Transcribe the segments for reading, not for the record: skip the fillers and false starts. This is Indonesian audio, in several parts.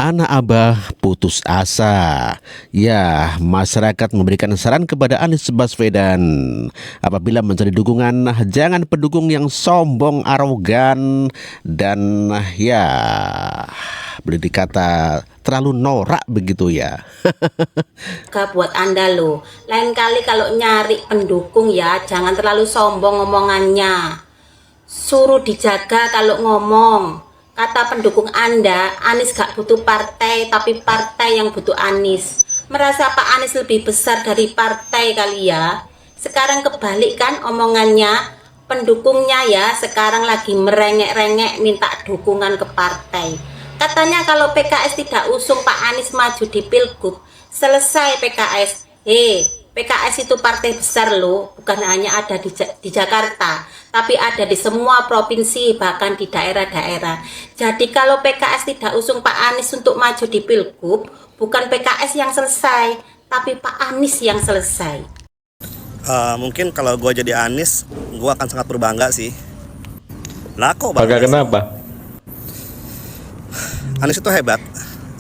anak-anak Abah putus asa. Ya, masyarakat memberikan saran kepada Anies Baswedan. Apabila mencari dukungan, jangan pendukung yang sombong, arogan, dan ya boleh dikata terlalu norak begitu ya. Buat Anda loh, lain kali kalau nyari pendukung ya jangan terlalu sombong ngomongannya, suruh dijaga kalau ngomong. Kata pendukung Anda, Anies gak butuh partai, tapi partai yang butuh Anies. Merasa Pak Anies lebih besar dari partai kali ya. Sekarang kebalik kan omongannya, pendukungnya ya sekarang lagi merengek-rengek minta dukungan ke partai. Katanya kalau PKS tidak usung Pak Anies maju di Pilgub, selesai PKS. PKS itu partai besar loh, bukan hanya ada di Jakarta, tapi ada di semua provinsi, bahkan di daerah-daerah. Jadi kalau PKS tidak usung Pak Anies untuk maju di Pilgub, bukan PKS yang selesai, tapi Pak Anies yang selesai. Mungkin kalau gue jadi Anies, gue akan sangat berbangga sih. Lah kok bangga kenapa? Anies itu hebat.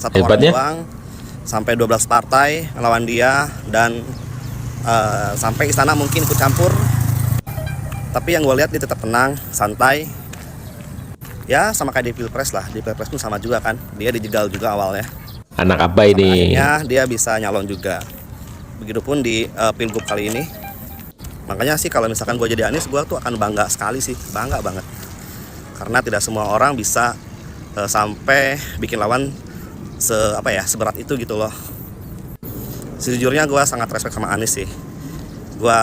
Satu Hebatnya? orang doang sampai 12 partai melawan dia, dan sampai istana mungkin ikut campur. Tapi yang gue lihat dia tetap tenang, santai. Ya sama kayak di Pilpres lah. Di Pilpres pun sama juga kan. Dia dijegal juga awalnya. Anak apa ini? Akhirnya dia bisa nyalon juga. Begitupun di Pilgub kali ini. Makanya sih kalau misalkan gue jadi Anies, gue tuh akan bangga sekali sih. Bangga banget. Karena tidak semua orang bisa sampai bikin lawan seberat itu gitu loh. Sejujurnya gue sangat respect sama Anies sih. Gue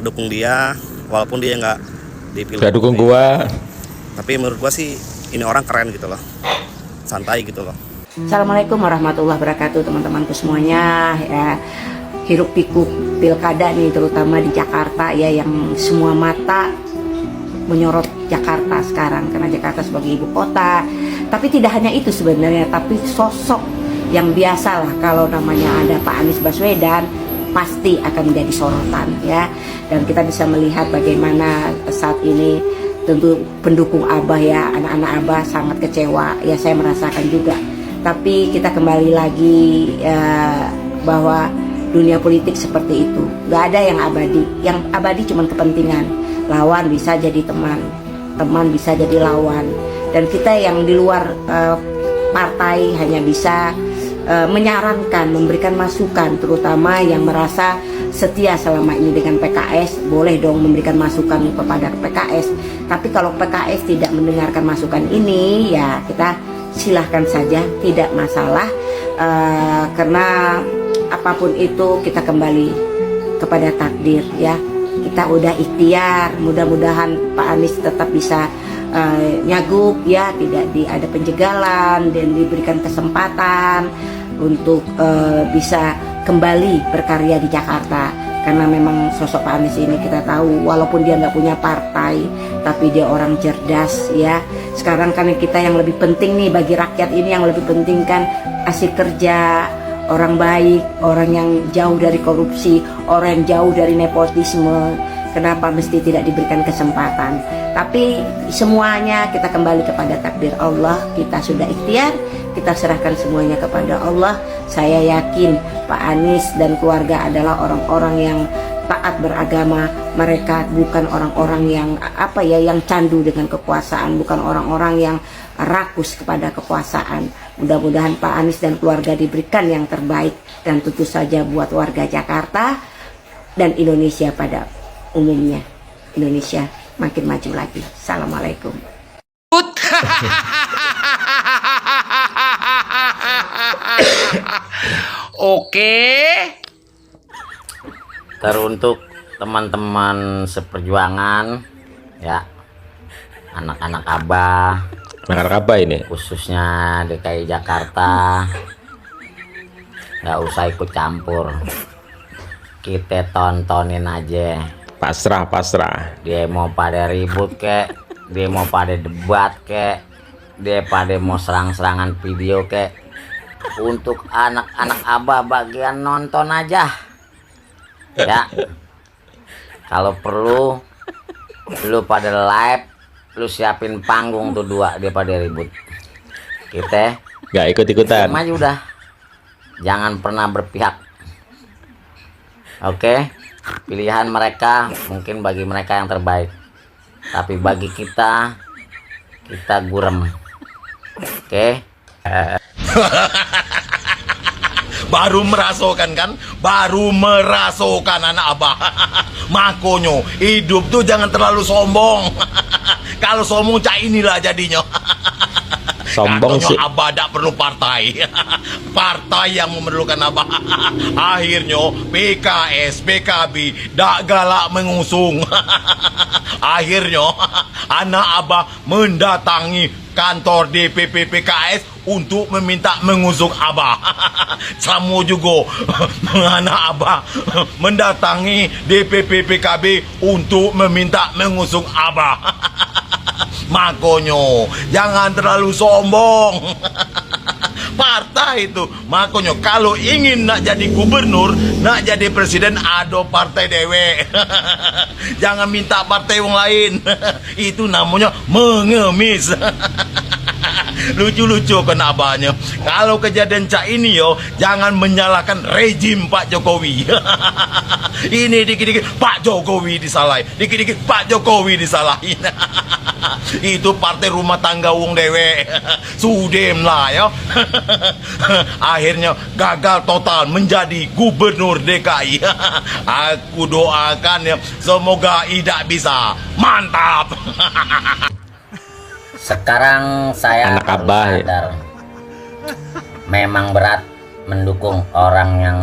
dukung dia, walaupun dia nggak dipilih. Gak dukung gue. Tapi menurut gue sih ini orang keren gitu loh, santai gitu loh. Assalamualaikum warahmatullahi wabarakatuh teman-temanku semuanya ya. Hiruk pikuk pilkada nih terutama di Jakarta ya, yang semua mata menyorot Jakarta sekarang karena Jakarta sebagai ibu kota. Tapi tidak hanya itu sebenarnya, tapi sosok yang biasa lah kalau namanya ada Pak Anies Baswedan pasti akan menjadi sorotan ya. Dan kita bisa melihat bagaimana saat ini tentu pendukung Abah ya, anak-anak Abah sangat kecewa ya, saya merasakan juga. Tapi kita kembali lagi bahwa dunia politik seperti itu, gak ada yang abadi. Yang abadi cuma kepentingan. Lawan bisa jadi teman, teman bisa jadi lawan. Dan kita yang di luar partai hanya bisa menyarankan, memberikan masukan, terutama yang merasa setia selama ini dengan PKS, boleh dong memberikan masukan kepada PKS. Tapi kalau PKS tidak mendengarkan masukan ini, ya kita silahkan saja, tidak masalah. Karena apapun itu kita kembali kepada takdir ya. Kita udah ikhtiar, mudah-mudahan Pak Anies tetap bisa nyagup ya, tidak ada penjagalan dan diberikan kesempatan untuk bisa kembali berkarya di Jakarta. Karena memang sosok Pak Anies ini kita tahu walaupun dia nggak punya partai, tapi dia orang cerdas ya. Sekarang kan kita yang lebih penting nih bagi rakyat ini, yang lebih penting kan hasil kerja, orang baik, orang yang jauh dari korupsi, orang yang jauh dari nepotisme. Kenapa mesti tidak diberikan kesempatan? Tapi semuanya kita kembali kepada takdir Allah. Kita sudah ikhtiar, kita serahkan semuanya kepada Allah. Saya yakin Pak Anies dan keluarga adalah orang-orang yang taat beragama. Mereka bukan orang-orang yang yang candu dengan kekuasaan, bukan orang-orang yang rakus kepada kekuasaan. Mudah-mudahan Pak Anies dan keluarga diberikan yang terbaik, dan tentu saja buat warga Jakarta dan Indonesia pada umumnya. Indonesia makin maju lagi. Assalamualaikum. Oke. Teruntuk teman-teman seperjuangan ya, anak-anak Abah, Anak apa ini? khususnya DKI Jakarta, nggak usah ikut campur, kita tontonin aja. Pasrah. Dia mau pada ribut kek, dia mau pada debat kek, dia pada mau serang-serangan video kek, untuk anak-anak Abah bagian nonton aja ya. Kalau perlu lu pada live, lu siapin panggung tuh dua, dia pada ribut. Kita Nggak ikut-ikutan. Maju udah, jangan pernah berpihak. Oke, pilihan mereka mungkin bagi mereka yang terbaik, tapi bagi kita gurem. Oke. Baru merasakan kan? Baru merasakan anak abah. Makonyo, hidup tuh jangan terlalu sombong. Kalau sombong cak inilah jadinya. Sombong Katanya sih. abah tak perlu partai. Partai yang memerlukan abah. Akhirnya PKS, PKB tak galak mengusung. Akhirnya anak abah mendatangi kantor DPP PKS untuk meminta mengusung abah. Sama juga anak abah mendatangi DPP PKB untuk meminta mengusung abah. Makonyo, jangan terlalu sombong. Partai itu, makonyo kalau ingin nak jadi gubernur, nak jadi presiden, ada partai dewe. Jangan minta partai yang lain. Itu namanya mengemis. Lucu-lucu kan abahnya. Kalau kejadian cak ini yo, jangan menyalahkan rejim Pak Jokowi. Ini dikit-dikit Pak Jokowi disalahin, dikit-dikit Pak Jokowi disalahin. Itu partai rumah tangga wong dewe. Sudem lah ya. Akhirnya gagal total menjadi gubernur DKI. Aku doakan ya, semoga tidak bisa. Mantap. Sekarang saya Anak baru abah ya. sadar, memang berat mendukung orang yang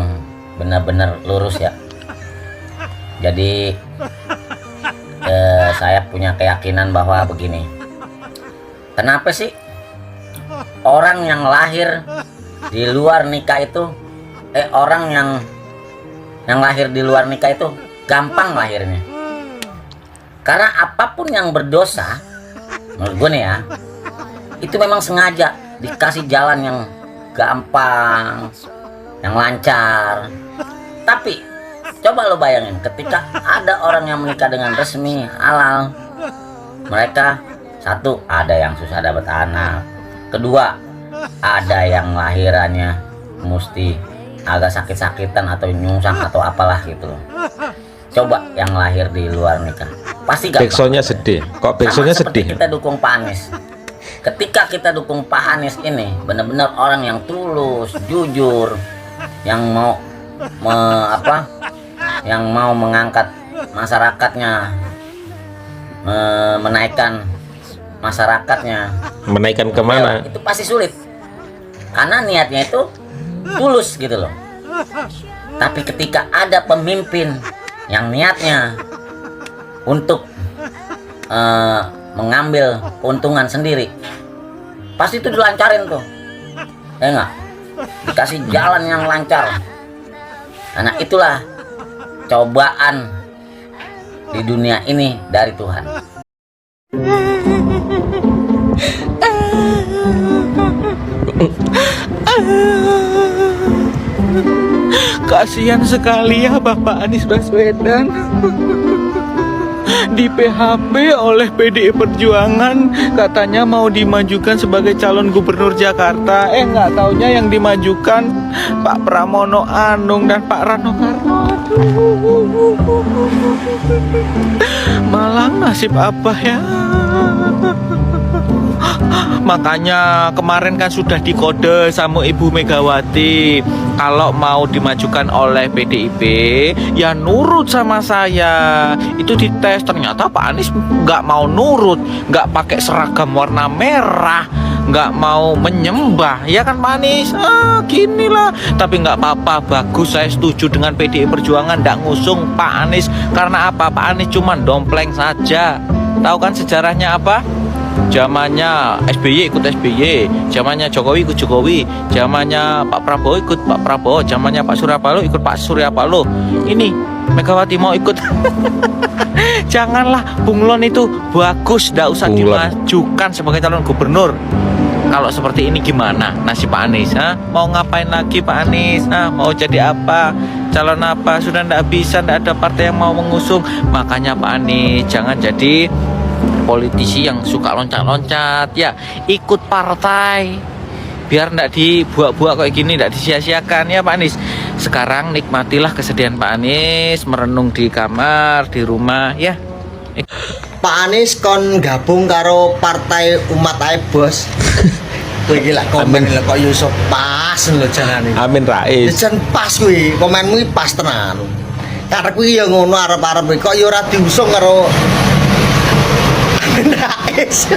benar-benar lurus ya. Jadi saya punya keyakinan bahwa begini, kenapa sih orang yang lahir di luar nikah itu, orang yang lahir di luar nikah itu gampang lahirnya? Karena apapun yang berdosa, menurut gue nih ya, itu memang sengaja dikasih jalan yang gampang, yang lancar. Tapi coba lo bayangin, ketika ada orang yang menikah dengan resmi halal, mereka satu, ada yang susah dapat anak, kedua, ada yang lahirannya mesti agak sakit-sakitan atau nyungsang atau apalah gitu loh. Coba yang lahir di luar nikah, pasti gampang. Backsoundnya sedih. Kok backsoundnya Sama seperti sedih? kita dukung Pak Anies. Ketika kita dukung Pak Anies ini benar-benar orang yang tulus, jujur, yang mau yang mau mengangkat masyarakatnya, menaikkan masyarakatnya. Menaikkan kemana? Itu pasti sulit. Karena niatnya itu tulus gitu loh. Tapi ketika ada pemimpin yang niatnya untuk mengambil keuntungan sendiri, pasti itu dilancarin tuh, ya enggak? Dikasih jalan yang lancar. Karena itulah cobaan di dunia ini dari Tuhan. Kasihan sekali ya Bapak Anies Baswedan. Di PHP oleh PDI Perjuangan, katanya mau dimajukan sebagai calon gubernur Jakarta. Nggak taunya yang dimajukan Pak Pramono Anung dan Pak Rano Karno. Aduh. Malang nasib apa ya? Makanya kemarin kan sudah dikode sama Ibu Megawati, kalau mau dimajukan oleh PDIP ya nurut sama saya. Itu dites, ternyata Pak Anies nggak mau nurut, nggak pakai seragam warna merah, nggak mau menyembah, ya kan Pak Anies? Gini lah. Tapi nggak apa-apa, bagus, saya setuju dengan PDI Perjuangan nggak ngusung Pak Anies. Karena apa? Pak Anies cuma dompleng saja. Tahu kan sejarahnya apa? Zamannya SBY ikut SBY, zamannya Jokowi ikut Jokowi, zamannya Pak Prabowo ikut Pak Prabowo, zamannya Pak Surya Paloh ikut Pak Surya Paloh. Ini Megawati mau ikut. Janganlah, Bunglon itu bagus, nggak usah dimajukan sebagai calon gubernur. Kalau seperti ini gimana nasib Pak Anies? Mau ngapain lagi Pak Anies? Mau jadi apa? Calon apa? Sudah nggak bisa, nggak ada partai yang mau mengusung. Makanya Pak Anies jangan jadi politisi yang suka loncat-loncat, ya ikut partai biar ndak dibuat-buat kayak gini, ndak disia-siakan ya Pak Anies. Sekarang nikmatilah kesedihan Pak Anies merenung di kamar, di rumah ya. Pak Anies kon gabung karo Partai Umat ae bos. Kowe iki lak komen lho kok Yusuf pas lho janane. Amin Rais. Jan pas kuwi, komenmu iki pas tenan. Karep kuwi ya ngono arep-arep kok ya ora diusung karo Amin Rais.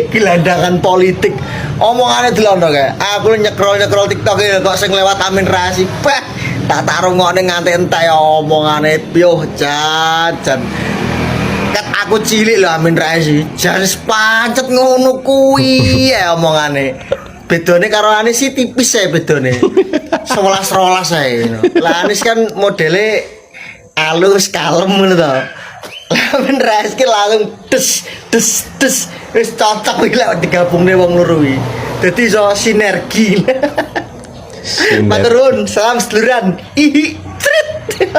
Gelandangan politik. Omongane delok kae. Aku nyekrol TikTok ya kok sing lewat Amin Rais. Bah, tak tarungokne nganti entek omongane piuh jan. Kat aku cilik lho Amin Rais. Jan pancet ngono kuwi ya omongane. Bedone karo Anies sih tipis ya bedone. 11-12 ae. Lah Anies kan modele alus kalem ngono to. Amin Rais ki langsung des wis cocok iki lek digabungne wong loro iki. Dadi iso sinergi. Maturun, salam seduluran. Ihi, trit.